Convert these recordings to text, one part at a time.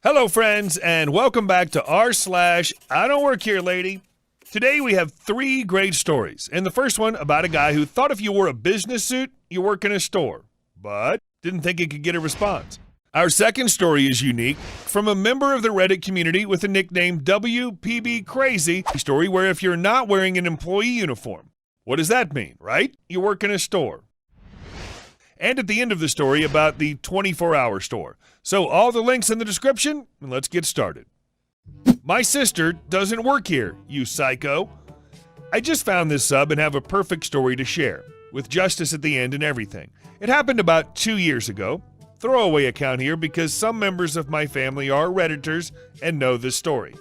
Hello, friends, and welcome back to r/IDontWorkHereLady. Today we have 3 great stories, and the first one about a guy who thought if you wore a business suit, you work in a store, but didn't think he could get a response. Our second story is unique from a member of the Reddit community with the nickname WPB Crazy, a story where if you're not wearing an employee uniform, what does that mean, right? You work in a store. And at the end of the story about the 24-hour store. So all the links in the description, and let's get started. My sister doesn't work here, you psycho. I just found this sub and have a perfect story to share, with justice at the end and everything. It happened about 2 years ago. Throwaway account here because some members of my family are Redditors and know this story.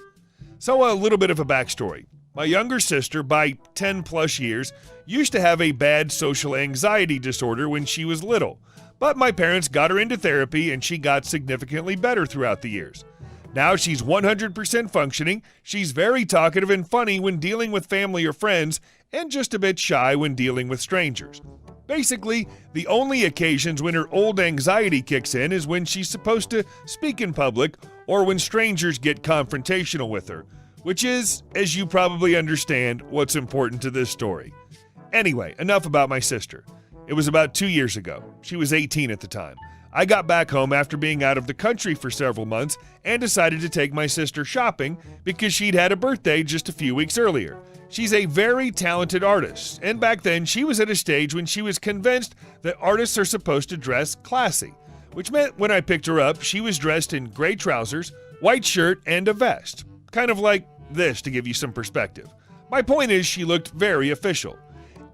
So a little bit of a backstory. My younger sister, by 10 plus years, used to have a bad social anxiety disorder when she was little, but my parents got her into therapy and she got significantly better throughout the years. Now she's 100% functioning, she's very talkative and funny when dealing with family or friends, and just a bit shy when dealing with strangers. Basically, the only occasions when her old anxiety kicks in is when she's supposed to speak in public or when strangers get confrontational with her. Which is, as you probably understand, what's important to this story. Anyway, enough about my sister. It was about 2 years ago. She was 18 at the time. I got back home after being out of the country for several months and decided to take my sister shopping because she'd had a birthday just a few weeks earlier. She's a very talented artist, and back then she was at a stage when she was convinced that artists are supposed to dress classy, which meant when I picked her up, she was dressed in gray trousers, white shirt, and a vest. Kind of like this to give you some perspective. My point is she looked very official.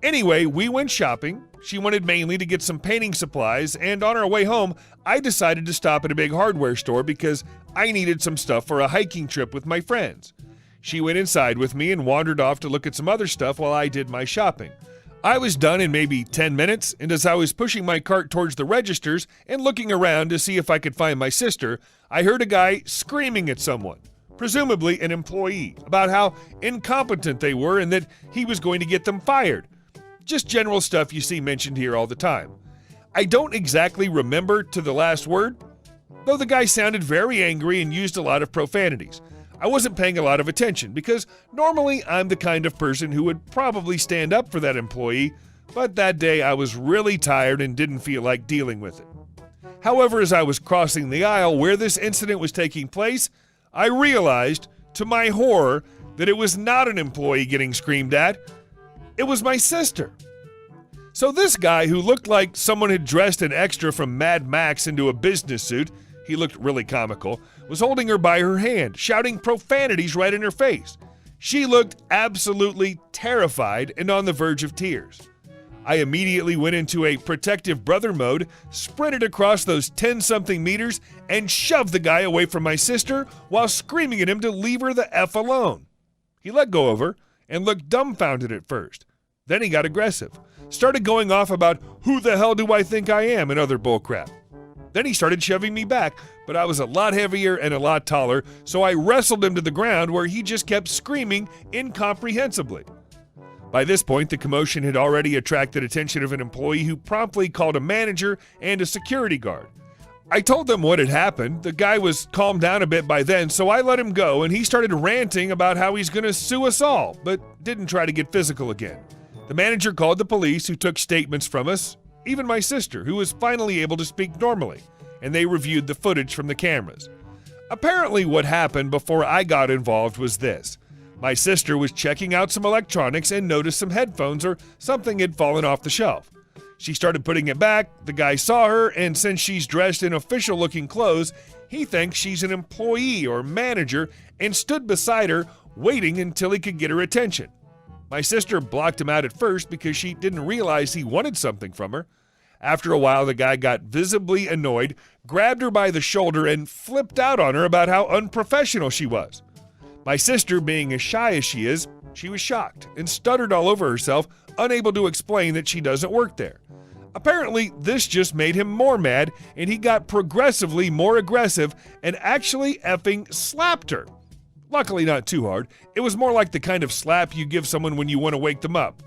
Anyway, we went shopping. She wanted mainly to get some painting supplies, and on our way home, I decided to stop at a big hardware store because I needed some stuff for a hiking trip with my friends. She went inside with me and wandered off to look at some other stuff while I did my shopping. I was done in maybe 10 minutes, and as I was pushing my cart towards the registers and looking around to see if I could find my sister, I heard a guy screaming at someone, presumably an employee, about how incompetent they were and that he was going to get them fired. Just general stuff you see mentioned here all the time. I don't exactly remember to the last word, though the guy sounded very angry and used a lot of profanities. I wasn't paying a lot of attention because normally I'm the kind of person who would probably stand up for that employee, but that day I was really tired and didn't feel like dealing with it. However, as I was crossing the aisle where this incident was taking place, I realized, to my horror, that it was not an employee getting screamed at. It was my sister. So this guy, who looked like someone had dressed an extra from Mad Max into a business suit, he looked really comical, was holding her by her hand, shouting profanities right in her face. She looked absolutely terrified and on the verge of tears. I immediately went into a protective brother mode, sprinted across those 10-something meters, and shoved the guy away from my sister while screaming at him to leave her the F alone. He let go of her and looked dumbfounded at first. Then he got aggressive, started going off about who the hell do I think I am and other bullcrap. Then he started shoving me back, but I was a lot heavier and a lot taller, so I wrestled him to the ground where he just kept screaming incomprehensibly. By this point, the commotion had already attracted attention of an employee who promptly called a manager and a security guard. I told them what had happened. The guy was calmed down a bit by then, so I let him go, and he started ranting about how he's going to sue us all, but didn't try to get physical again. The manager called the police, who took statements from us, even my sister, who was finally able to speak normally, and they reviewed the footage from the cameras. Apparently what happened before I got involved was this. My sister was checking out some electronics and noticed some headphones or something had fallen off the shelf. She started putting it back, the guy saw her, and since she's dressed in official-looking clothes, he thinks she's an employee or manager and stood beside her, waiting until he could get her attention. My sister blocked him out at first because she didn't realize he wanted something from her. After a while, the guy got visibly annoyed, grabbed her by the shoulder, and flipped out on her about how unprofessional she was. My sister, being as shy as she is, she was shocked and stuttered all over herself, unable to explain that she doesn't work there. Apparently, this just made him more mad, and he got progressively more aggressive and actually effing slapped her. Luckily not too hard. It was more like the kind of slap you give someone when you want to wake them up.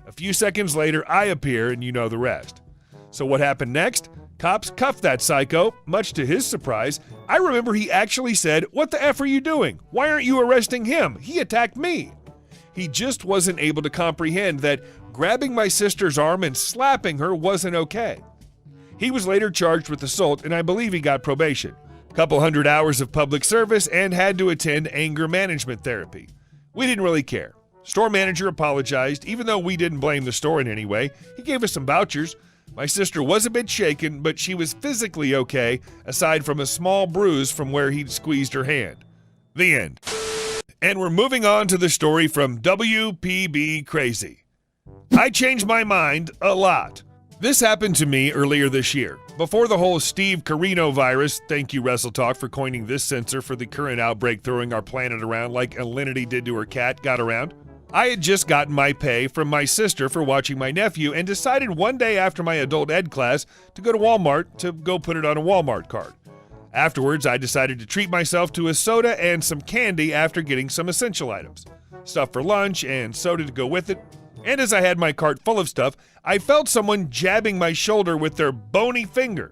A few seconds later, I appear, and you know the rest. So what happened next? Cops cuffed that psycho. Much to his surprise, I remember he actually said, "What the F are you doing? Why aren't you arresting him? He attacked me." He just wasn't able to comprehend that grabbing my sister's arm and slapping her wasn't okay. He was later charged with assault, and I believe he got probation, couple hundred hours of public service, and had to attend anger management therapy. We didn't really care. Store manager apologized, even though we didn't blame the store in any way. He gave us some vouchers. My sister was a bit shaken, but she was physically okay, aside from a small bruise from where he'd squeezed her hand. The end. And we're moving on to the story from WPB Crazy. I changed my mind a lot. This happened to me earlier this year. Before the whole Steve Carino virus, thank you WrestleTalk for coining this censor for the current outbreak throwing our planet around like Alinity did to her cat, got around. I had just gotten my pay from my sister for watching my nephew and decided one day after my adult ed class to go to Walmart to go put it on a Walmart card. Afterwards, I decided to treat myself to a soda and some candy after getting some essential items. Stuff for lunch and soda to go with it. And as I had my cart full of stuff, I felt someone jabbing my shoulder with their bony finger.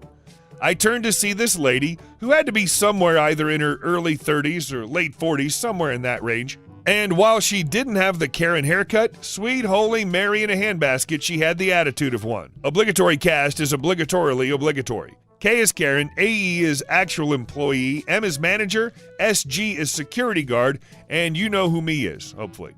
I turned to see this lady, who had to be somewhere either in her early 30s or late 40s, somewhere in that range. And while she didn't have the Karen haircut, sweet holy Mary in a handbasket, she had the attitude of one. Obligatory cast is obligatorily obligatory. K is Karen, AE is actual employee, M is manager, SG is security guard, and you know who me is, hopefully.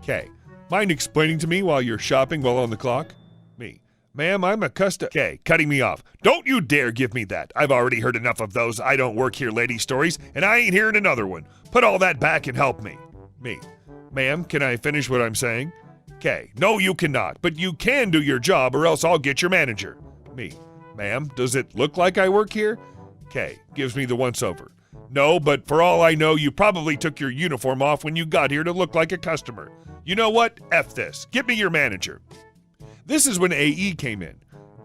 K. Mind explaining to me while you're shopping while on the clock? Me. Ma'am, I'm a K. Cutting me off. Don't you dare give me that. I've already heard enough of those I don't work here lady stories, and I ain't hearing another one. Put all that back and help me. Me. Ma'am, can I finish what I'm saying? K. No, you cannot, but you can do your job or else I'll get your manager. Me. Ma'am, does it look like I work here? K. Gives me the once-over. No, but for all I know, you probably took your uniform off when you got here to look like a customer. You know what? F this. Get me your manager. This is when AE came in.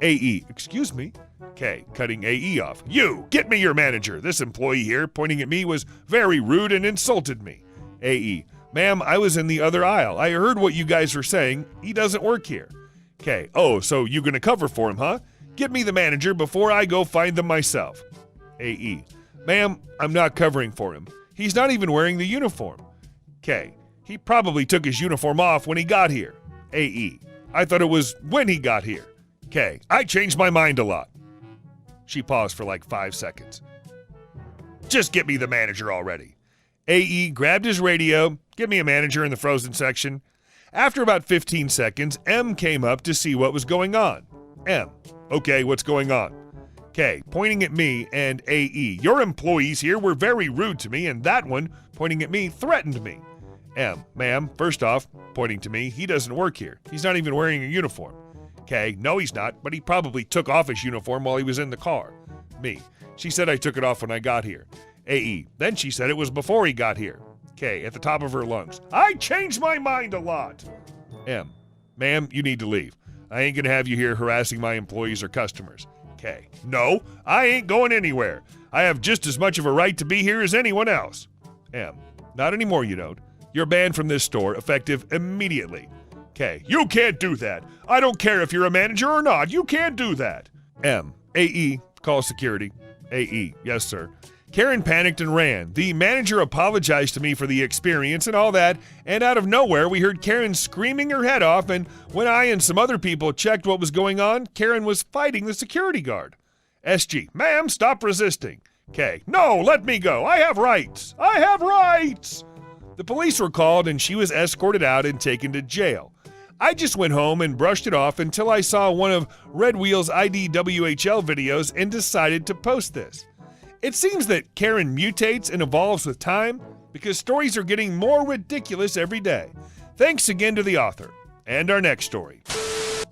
AE, excuse me. K, cutting AE off. You, get me your manager. This employee here, pointing at me, was very rude and insulted me. AE, ma'am, I was in the other aisle. I heard what you guys were saying. He doesn't work here. K, oh, so you gonna cover for him, huh? Get me the manager before I go find them myself. AE, ma'am, I'm not covering for him. He's not even wearing the uniform. K, he probably took his uniform off when he got here. AE, I thought it was when he got here. K, I changed my mind a lot. She paused for like 5 seconds. Just get me the manager already. AE grabbed his radio, get me a manager in the frozen section. After about 15 seconds, M came up to see what was going on. M, okay, what's going on? K, pointing at me, and AE, your employees here were very rude to me, and that one, pointing at me, threatened me. M, ma'am, first off, pointing to me, he doesn't work here. He's not even wearing a uniform. K, no he's not, but he probably took off his uniform while he was in the car. Me, she said I took it off when I got here. AE, then she said it was before he got here. K, at the top of her lungs, I changed my mind a lot. M, ma'am, you need to leave. I ain't gonna have you here harassing my employees or customers. K, no, I ain't going anywhere. I have just as much of a right to be here as anyone else. M, not anymore you don't. You're banned from this store, effective immediately. K, you can't do that. I don't care if you're a manager or not. You can't do that. M, AE, call security. AE, yes sir. Karen panicked and ran. The manager apologized to me for the experience and all that, and out of nowhere we heard Karen screaming her head off, and when I and some other people checked what was going on, Karen was fighting the security guard. SG, ma'am, stop resisting. K, no, let me go. I have rights. I have rights. The police were called and she was escorted out and taken to jail. I just went home and brushed it off until I saw one of RedWheel's IDWHL videos and decided to post this. It seems that Karen mutates and evolves with time because stories are getting more ridiculous every day. Thanks again to the author. And our next story.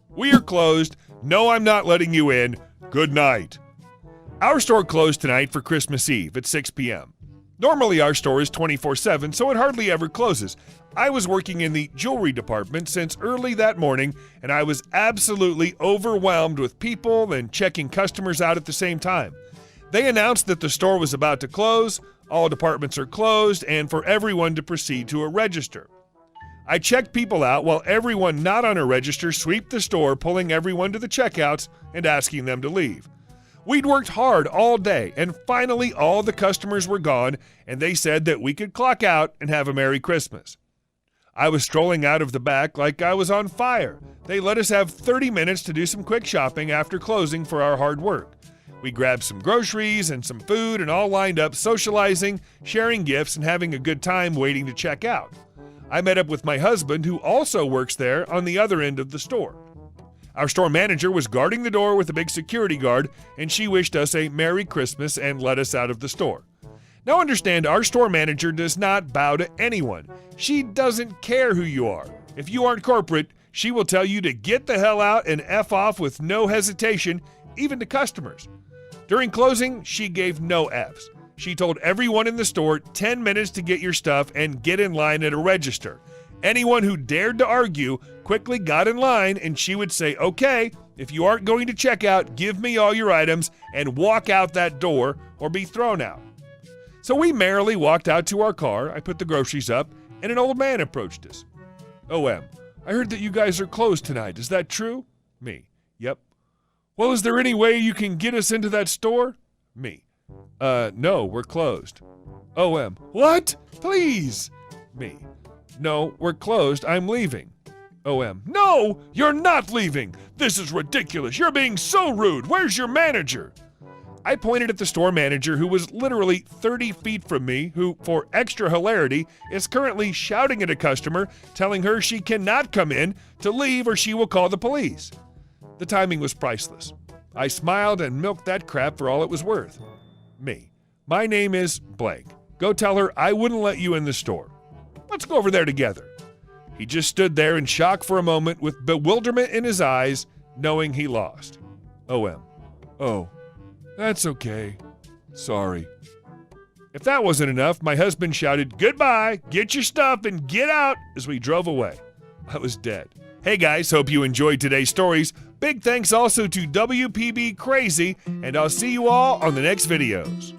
We are closed. No, I'm not letting you in. Good night. Our store closed tonight for Christmas Eve at 6 p.m. Normally our store is 24/7, so it hardly ever closes. I was working in the jewelry department since early that morning, and I was absolutely overwhelmed with people and checking customers out at the same time. They announced that the store was about to close, all departments are closed, and for everyone to proceed to a register. I checked people out while everyone not on a register swept the store, pulling everyone to the checkouts and asking them to leave. We'd worked hard all day, and finally all the customers were gone, and they said that we could clock out and have a Merry Christmas. I was strolling out of the back like I was on fire. They let us have 30 minutes to do some quick shopping after closing for our hard work. We grabbed some groceries and some food and all lined up socializing, sharing gifts, and having a good time waiting to check out. I met up with my husband, who also works there on the other end of the store. Our store manager was guarding the door with a big security guard, and she wished us a Merry Christmas and let us out of the store. Now understand, our store manager does not bow to anyone. She doesn't care who you are. If you aren't corporate, she will tell you to get the hell out and F off with no hesitation, even to customers. During closing, she gave no Fs. She told everyone in the store 10 minutes to get your stuff and get in line at a register. Anyone who dared to argue quickly got in line, and she would say, "Okay, if you aren't going to check out, give me all your items and walk out that door or be thrown out." So we merrily walked out to our car. I put the groceries up, and an old man approached us. "OM, I heard that you guys are closed tonight. Is that true?" Me. "Yep." "Well, is there any way you can get us into that store?" Me. No, we're closed." "OM, what? Please." Me. "No, we're closed. I'm leaving." OM, "No, you're not leaving. This is ridiculous. You're being so rude. Where's your manager?" I pointed at the store manager, who was literally 30 feet from me, who, for extra hilarity, is currently shouting at a customer, telling her she cannot come in, to leave or she will call the police. The timing was priceless. I smiled and milked that crap for all it was worth. Me. "My name is blank. Go tell her I wouldn't let you in the store. Let's go over there together." He just stood there in shock for a moment with bewilderment in his eyes, knowing he lost. OM. "Oh, that's okay. Sorry." If that wasn't enough, my husband shouted, "Goodbye, get your stuff and get out," as we drove away. I was dead. Hey guys, hope you enjoyed today's stories. Big thanks also to WPB Crazy, and I'll see you all on the next videos.